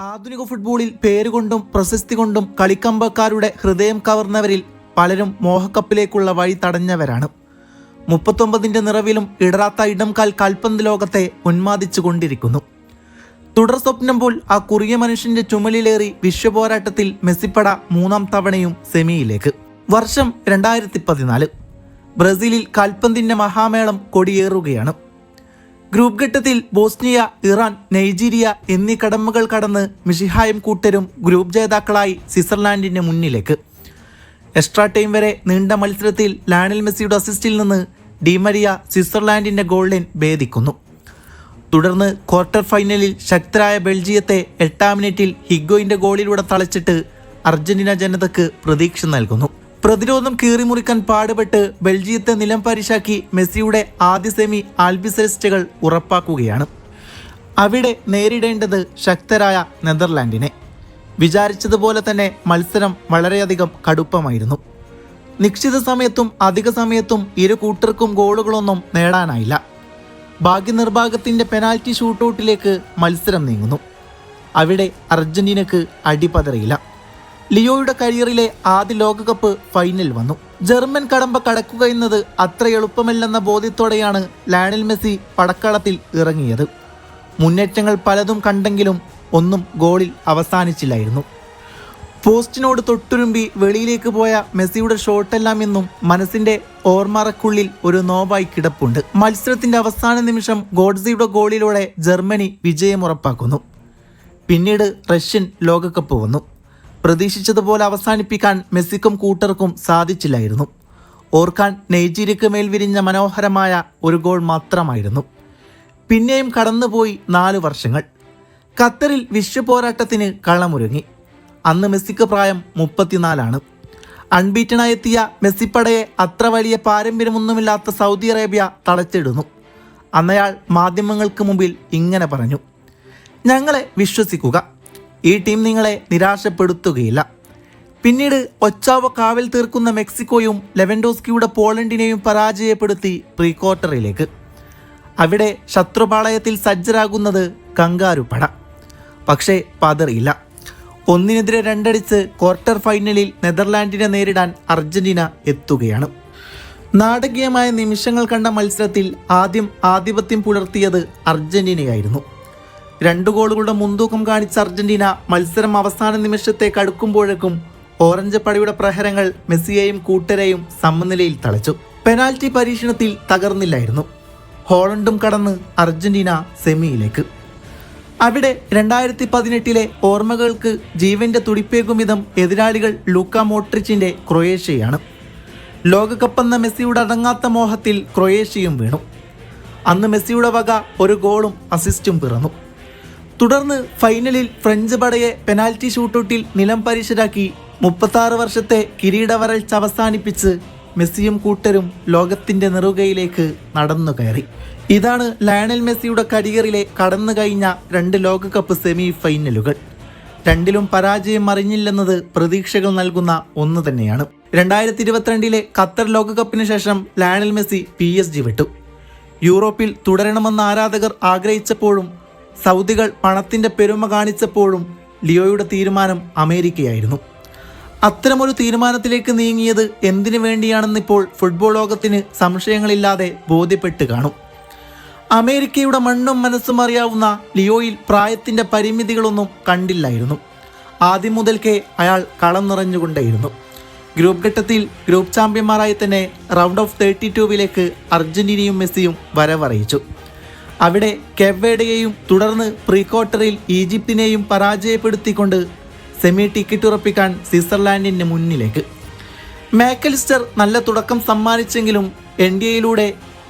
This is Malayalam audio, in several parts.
ആധുനിക ഫുട്ബോളിൽ പേരുകൊണ്ടും പ്രശസ്തി കൊണ്ടും കളിക്കമ്പക്കാരുടെ ഹൃദയം കവർന്നവരിൽ പലരും മോഹക്കപ്പിലേക്കുള്ള വഴി തടഞ്ഞവരാണ്. 39ന്റെ നിറവിലും ഇടറാത്ത ഇടംകാൽ കാൽപന്ത് ലോകത്തെ ഉന്മാദിച്ചു കൊണ്ടിരിക്കുന്നു. തുടർ സ്വപ്നം പോൽ ആ കുറിയ മനുഷ്യന്റെ ചുമലിലേറി വിശ്വപോരാട്ടത്തിൽ മെസ്സിപ്പട 3ാം തവണയും സെമിയിലേക്ക്. വർഷം 2014. ബ്രസീലിൽ കാൽപന്തിന്റെ മഹാമേളം കൊടിയേറുകയാണ്. ഗ്രൂപ്പ് ഘട്ടത്തിൽ ബോസ്നിയ, ഇറാൻ, നൈജീരിയ എന്നീ കടമ്പകൾ കടന്ന് മിഷിഹായും കൂട്ടരും ഗ്രൂപ്പ് ജേതാക്കളായി സ്വിറ്റ്സർലാൻഡിന് മുന്നിലേക്ക്. എക്സ്ട്രാ ടൈം വരെ നീണ്ട മത്സരത്തിൽ ലയണൽ മെസ്സിയുടെ അസിസ്റ്റിൽ നിന്ന് ഡിമരിയ സ്വിറ്റ്സർലാൻഡിന്റെ ഗോൾ ലൈൻ ഭേദിക്കുന്നു. തുടർന്ന് ക്വാർട്ടർ ഫൈനലിൽ ശക്തരായ ബെൽജിയത്തെ 8ാം മിനിറ്റിൽ ഹിഗ്ഗോയിന്റെ ഗോളിലൂടെ തളച്ചിട്ട് അർജന്റീന ജനതയ്ക്ക് പ്രതീക്ഷ നൽകുന്നു. പ്രതിരോധം കീറിമുറിക്കാൻ പാടുപെട്ട് ബെൽജിയത്തെ നിലം പരിശാക്കി മെസ്സിയുടെ ആദ്യ സെമി ആൽബിസെൽസ്റ്റുകൾ ഉറപ്പാക്കുകയാണ്. അവിടെ നേരിടേണ്ടത് ശക്തരായ നെതർലാൻഡിനെ. വിചാരിച്ചതുപോലെ തന്നെ മത്സരം വളരെയധികം കടുപ്പമായിരുന്നു. നിശ്ചിത സമയത്തും അധിക സമയത്തും ഇരു കൂട്ടർക്കും ഗോളുകളൊന്നും നേടാനായില്ല. ഭാഗ്യനിർഭാഗത്തിന്റെ പെനാൽറ്റി ഷൂട്ടൗട്ടിലേക്ക് മത്സരം നീങ്ങുന്നു. അവിടെ അർജന്റീനക്ക് അടിപതറിയില്ല. ലിയോയുടെ കരിയറിലെ ആദ്യ ലോകകപ്പ് ഫൈനൽ വന്നു. ജർമ്മൻ കടമ്പ കടക്കുക എന്നത് അത്ര എളുപ്പമല്ലെന്ന ബോധ്യത്തോടെയാണ് ലയണൽ മെസ്സി പടക്കളത്തിൽ ഇറങ്ങിയത്. മുന്നേറ്റങ്ങൾ പലതും കണ്ടെങ്കിലും ഒന്നും ഗോളിൽ അവസാനിച്ചില്ലായിരുന്നു. പോസ്റ്റിനോട് തൊട്ടുരുമ്പി വെളിയിലേക്ക് പോയ മെസ്സിയുടെ ഷോട്ടെല്ലാം എന്നും മനസ്സിന്റെ ഓർമ്മറക്കുള്ളിൽ ഒരു നോവായി കിടപ്പുണ്ട്. മത്സരത്തിന്റെ അവസാന നിമിഷം ഗോഡ്സിയുടെ ഗോളിലൂടെ ജർമ്മനി വിജയമുറപ്പാക്കുന്നു. പിന്നീട് റഷ്യൻ ലോകകപ്പ് വന്നു. പ്രതീക്ഷിച്ചതുപോലെ അവസാനിപ്പിക്കാൻ മെസ്സിക്കും കൂട്ടർക്കും സാധിച്ചില്ലായിരുന്നു. ഓർക്കാൻ നൈജീരിയക്ക് മേൽ വിരിഞ്ഞ മനോഹരമായ ഒരു ഗോൾ മാത്രമായിരുന്നു. പിന്നെയും കടന്നുപോയി 4 വർഷങ്ങൾ. ഖത്തറിൽ വിശ്വപോരാട്ടത്തിന് കളമൊരുങ്ങി. അന്ന് മെസ്സിക്ക് പ്രായം 34. അൺബീറ്റനായെത്തിയ മെസ്സിപ്പടയെ അത്ര വലിയ പാരമ്പര്യമൊന്നുമില്ലാത്ത സൗദി അറേബ്യ തളച്ചിടുന്നു. അന്നയാൾ മാധ്യമങ്ങൾക്ക് മുമ്പിൽ ഇങ്ങനെ പറഞ്ഞു: "ഞങ്ങളെ വിശ്വസിക്കുക, ഈ ടീം നിങ്ങളെ നിരാശപ്പെടുത്തുകയില്ല." പിന്നീട് ഒച്ചാവോ കാവൽ തീർക്കുന്ന മെക്സിക്കോയും ലെവൻഡോസ്കിയുടെ പോളണ്ടിനെയും പരാജയപ്പെടുത്തി പ്രീ ക്വാർട്ടറിലേക്ക്. അവിടെ ശത്രുപാളയത്തിൽ സജ്ജരാകുന്നത് കങ്കാരുപട. പക്ഷേ പതറിയില്ല. 1-2 അടിച്ച് ക്വാർട്ടർ ഫൈനലിൽ നെതർലാൻഡിനെ നേരിടാൻ അർജന്റീന എത്തുകയാണ്. നാടകീയമായ നിമിഷങ്ങൾ കണ്ട മത്സരത്തിൽ ആദ്യം ആധിപത്യം പുലർത്തിയത് അർജന്റീനയായിരുന്നു. 2 ഗോളുകളുടെ മുൻതൂക്കം കാണിച്ച അർജന്റീന മത്സരം അവസാന നിമിഷത്തേക്ക് അടുക്കുമ്പോഴേക്കും ഓറഞ്ച് പടയുടെ പ്രഹരങ്ങൾ മെസ്സിയെയും കൂട്ടരെയും സമനിലയിൽ തളച്ചു. പെനാൽറ്റി പരീക്ഷണത്തിൽ തകർന്നില്ലായിരുന്നു. ഹോളണ്ടും കടന്ന് അർജന്റീന സെമിയിലേക്ക്. അവിടെ 2018 ഓർമ്മകൾക്ക് ജീവന്റെ തുടിപ്പേകും വിധം എതിരാളികൾ ലൂക്ക മോഡ്രിച്ചിന്റെ ക്രൊയേഷ്യയാണ്. ലോകകപ്പെന്ന മെസ്സിയുടെ അടങ്ങാത്ത മോഹത്തിൽ ക്രൊയേഷ്യയും വീണു. അന്ന് മെസ്സിയുടെ വക ഒരു ഗോളും അസിസ്റ്റും പിറന്നു. തുടർന്ന് ഫൈനലിൽ ഫ്രഞ്ച് പടയെ പെനാൽറ്റി ഷൂട്ടൗട്ടിൽ നിലം പരിശരാക്കി 36 വർഷത്തെ കിരീട വരൾച്ച അവസാനിപ്പിച്ച് മെസ്സിയും കൂട്ടരും ലോകത്തിന്റെ നെറുകയിലേക്ക് നടന്നു കയറി. ഇതാണ് ലയണൽ മെസ്സിയുടെ കരിയറിലെ കടന്നു കഴിഞ്ഞ 2 ലോകകപ്പ് സെമി ഫൈനലുകൾ. 2ലും പരാജയം അറിഞ്ഞില്ലെന്നത് പ്രതീക്ഷകൾ നൽകുന്ന ഒന്ന് തന്നെയാണ്. 2022 ഖത്തർ ലോകകപ്പിന് ശേഷം ലയണൽ മെസ്സി PSG വിട്ടു. യൂറോപ്പിൽ തുടരണമെന്ന് ആരാധകർ ആഗ്രഹിച്ചപ്പോഴും സൗദികൾ പണത്തിന്റെ പെരുമ കാണിച്ചപ്പോഴും ലിയോയുടെ തീരുമാനം അമേരിക്കയായിരുന്നു. അത്തരമൊരു തീരുമാനത്തിലേക്ക് നീങ്ങിയത് എന്തിനു വേണ്ടിയാണെന്നിപ്പോൾ ഫുട്ബോൾ ലോകത്തിന് സംശയങ്ങളില്ലാതെ ബോധ്യപ്പെട്ട് കാണും. അമേരിക്കയുടെ മണ്ണും മനസ്സും അറിയാവുന്ന ലിയോയിൽ പ്രായത്തിന്റെ പരിമിതികളൊന്നും കണ്ടില്ലായിരുന്നു. ആദ്യം മുതൽക്കേ അയാൾ കളം നിറഞ്ഞുകൊണ്ടേയിരുന്നു. ഗ്രൂപ്പ് ഘട്ടത്തിൽ ഗ്രൂപ്പ് ചാമ്പ്യന്മാരായി തന്നെ റൗണ്ട് ഓഫ് 32 അർജന്റീനയും മെസ്സിയും വരവറിയിച്ചു. അവിടെ കെവ്വേഡയെയും തുടർന്ന് പ്രീ ക്വാർട്ടറിൽ ഈജിപ്തിനെയും പരാജയപ്പെടുത്തിക്കൊണ്ട് സെമി ടിക്കറ്റ് ഉറപ്പിക്കാൻ സ്വിറ്റ്സർലാൻഡിന് മുന്നിലേക്ക്. മാക്കലിസ്റ്റർ നല്ല തുടക്കം സമ്മാനിച്ചെങ്കിലും എൻഡിയയിലൂടെ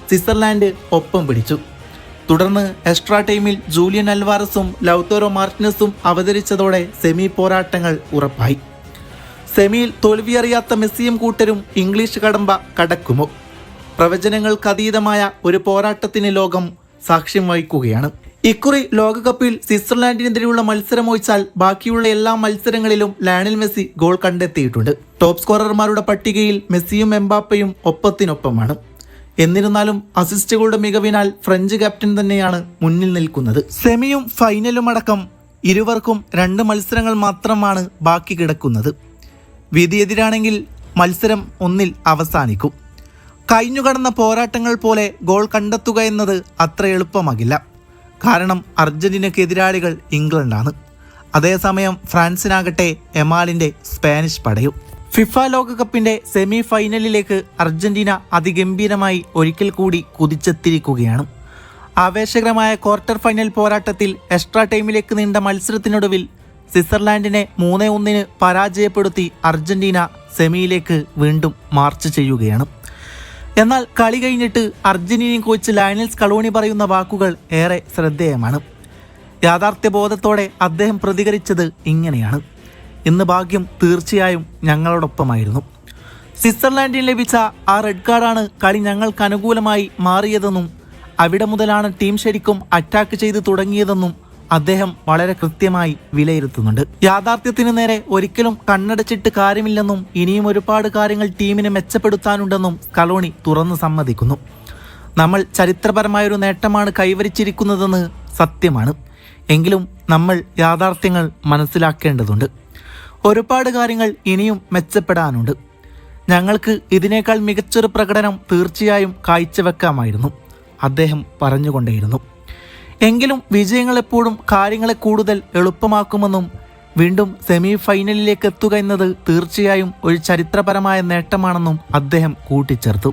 സ്വിറ്റ്സർലാൻഡ് ഒപ്പം പിടിച്ചു. തുടർന്ന് എക്സ്ട്രാ ടൈമിൽ ജൂലിയൻ അൽവാരസും ലൗതാരോ മാർട്ടിനസും അവതരിച്ചതോടെ സെമി പോരാട്ടങ്ങൾ ഉറപ്പായി. സെമിയിൽ തോൽവിയറിയാത്ത മെസ്സിയും കൂട്ടരും ഇംഗ്ലീഷ് കടമ്പ കടക്കുമോ? പ്രവചനങ്ങൾക്കതീതമായ ഒരു പോരാട്ടത്തിന് ലോകം സാക്ഷ്യം വഹിക്കുകയാണ്. ഇക്കുറി ലോകകപ്പിൽ സ്വിറ്റ്സർലാൻഡിനെതിരെയുള്ള മത്സരം ഒഴിച്ചാൽ ബാക്കിയുള്ള എല്ലാ മത്സരങ്ങളിലും ലയണൽ മെസ്സി ഗോൾ കണ്ടെത്തിയിട്ടുണ്ട്. ടോപ്പ് സ്കോറർമാരുടെ പട്ടികയിൽ മെസ്സിയും എംബാപ്പയും ഒപ്പത്തിനൊപ്പമാണ്. എന്നിരുന്നാലും അസിസ്റ്റുകളുടെ മികവിനാൽ ഫ്രഞ്ച് ക്യാപ്റ്റൻ തന്നെയാണ് മുന്നിൽ നിൽക്കുന്നത്. സെമിയും ഫൈനലും അടക്കം ഇരുവർക്കും 2 മത്സരങ്ങൾ മാത്രമാണ് ബാക്കി കിടക്കുന്നത്. വിധിയെതിരാണെങ്കിൽ മത്സരം 1-ൽ അവസാനിക്കും. കഴിഞ്ഞുകടന്ന പോരാട്ടങ്ങൾ പോലെ ഗോൾ കണ്ടെത്തുക എന്നത് അത്ര എളുപ്പമാകില്ല. കാരണം അർജന്റീനയ്ക്ക് എതിരാളികൾ ഇംഗ്ലണ്ടാണ്. അതേസമയം ഫ്രാൻസിനാകട്ടെ എമാലിൻ്റെ സ്പാനിഷ് പടയും. ഫിഫ ലോകകപ്പിൻ്റെ സെമി ഫൈനലിലേക്ക് അർജന്റീന അതിഗംഭീരമായി ഒരിക്കൽ കൂടി കുതിച്ചെത്തിയിരിക്കുകയാണ്. ആവേശകരമായ ക്വാർട്ടർ ഫൈനൽ പോരാട്ടത്തിൽ എക്സ്ട്രാ ടൈമിലേക്ക് നീണ്ട മത്സരത്തിനൊടുവിൽ സ്വിറ്റ്സർലാൻഡിനെ 3-1 പരാജയപ്പെടുത്തി അർജന്റീന സെമിയിലേക്ക് വീണ്ടും മാർച്ച് ചെയ്യുകയാണ്. എന്നാൽ കളി കഴിഞ്ഞിട്ട് അർജന്റീനിയൻ കോച്ച് ലയണൽ സ്കലോണി പറയുന്ന വാക്കുകൾ ഏറെ ശ്രദ്ധേയമാണ്. യാഥാർത്ഥ്യബോധത്തോടെ അദ്ദേഹം പ്രതികരിച്ചത് ഇങ്ങനെയാണ്: ഇന്ന് ഭാഗ്യം തീർച്ചയായും ഞങ്ങളോടൊപ്പമായിരുന്നു. സ്വിറ്റ്സർലാൻഡിന് ലഭിച്ച ആ റെഡ് കാർഡാണ് കളി ഞങ്ങൾക്ക് അനുകൂലമായി മാറിയതെന്നും അവിടെ മുതലാണ് ടീം ശരിക്കും അറ്റാക്ക് ചെയ്ത് തുടങ്ങിയതെന്നും അദ്ദേഹം വളരെ കൃത്യമായി വിലയിരുത്തുന്നുണ്ട്. യാഥാർത്ഥ്യത്തിന് നേരെ ഒരിക്കലും കണ്ണടച്ചിട്ട് കാര്യമില്ലെന്നും ഇനിയും ഒരുപാട് കാര്യങ്ങൾ ടീമിനെ മെച്ചപ്പെടുത്താനുണ്ടെന്നും സ്കലോണി തുറന്നു സമ്മതിക്കുന്നു. നമ്മൾ ചരിത്രപരമായൊരു നേട്ടമാണ് കൈവരിച്ചിരിക്കുന്നതെന്ന് സത്യമാണ്. എങ്കിലും നമ്മൾ യാഥാർത്ഥ്യങ്ങൾ മനസ്സിലാക്കേണ്ടതുണ്ട്. ഒരുപാട് കാര്യങ്ങൾ ഇനിയും മെച്ചപ്പെടാനുണ്ട്. ഞങ്ങൾക്ക് ഇതിനേക്കാൾ മികച്ചൊരു പ്രകടനം തീർച്ചയായും കാഴ്ചവെക്കാമായിരുന്നു, അദ്ദേഹം പറഞ്ഞുകൊണ്ടേയിരുന്നു. എങ്കിലും വിജയങ്ങൾ എപ്പോഴും കാര്യങ്ങളെ കൂടുതൽ എളുപ്പമാക്കുമെന്നും വീണ്ടും സെമി ഫൈനലിലേക്ക് എത്തുക എന്നത് തീർച്ചയായും ഒരു ചരിത്രപരമായ നേട്ടമാണെന്നും അദ്ദേഹം കൂട്ടിച്ചേർത്തു.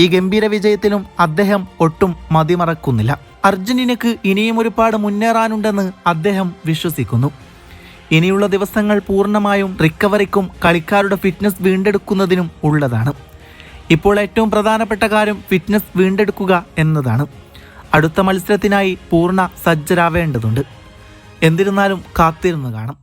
ഈ ഗംഭീര വിജയത്തിലും അദ്ദേഹം ഒട്ടും മതിമറക്കുന്നില്ല. അർജന്റീനയ്ക്ക് ഇനിയും ഒരുപാട് മുന്നേറാനുണ്ടെന്ന് അദ്ദേഹം വിശ്വസിക്കുന്നു. ഇനിയുള്ള ദിവസങ്ങൾ പൂർണ്ണമായും റിക്കവറിക്കും കളിക്കാരുടെ ഫിറ്റ്നസ് വീണ്ടെടുക്കുന്നതിനും ഉള്ളതാണ്. ഇപ്പോൾ ഏറ്റവും പ്രധാനപ്പെട്ട കാര്യം ഫിറ്റ്നസ് വീണ്ടെടുക്കുക എന്നതാണ്. അടുത്ത മത്സരത്തിനായി പൂർണ്ണ സജ്ജരാവേണ്ടതുണ്ട്. എന്നിരുന്നാലും കാത്തിരുന്ന് കാണാം.